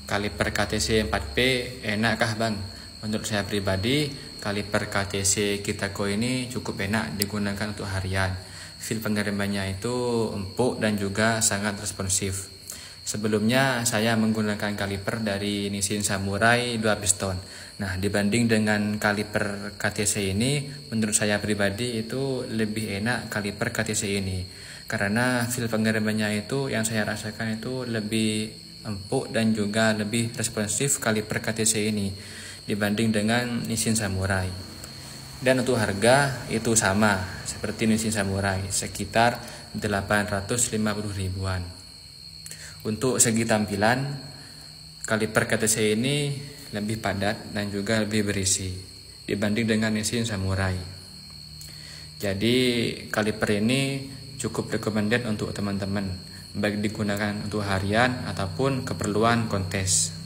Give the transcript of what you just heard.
Kaliper KTC 4P enakkah bang? Menurut saya pribadi, kaliper KTC Kitako ini cukup enak digunakan untuk harian. Feel pengirimannya itu empuk dan juga sangat responsif. Sebelumnya saya menggunakan kaliper dari Nissin Samurai 2 piston. Nah, dibanding dengan kaliper KTC ini, menurut saya pribadi itu lebih enak kaliper KTC ini. Karena feel pengirimannya itu yang saya rasakan itu lebih empuk dan juga lebih responsif kaliper KTC ini dibanding dengan Nissin Samurai. Dan untuk harga itu sama seperti Nissin Samurai, sekitar 850 ribuan. Untuk segi tampilan, kaliper KTC ini lebih padat dan juga lebih berisi dibanding dengan Nissin Samurai. Jadi kaliper ini cukup recommended untuk teman-teman, baik digunakan untuk harian ataupun keperluan kontes.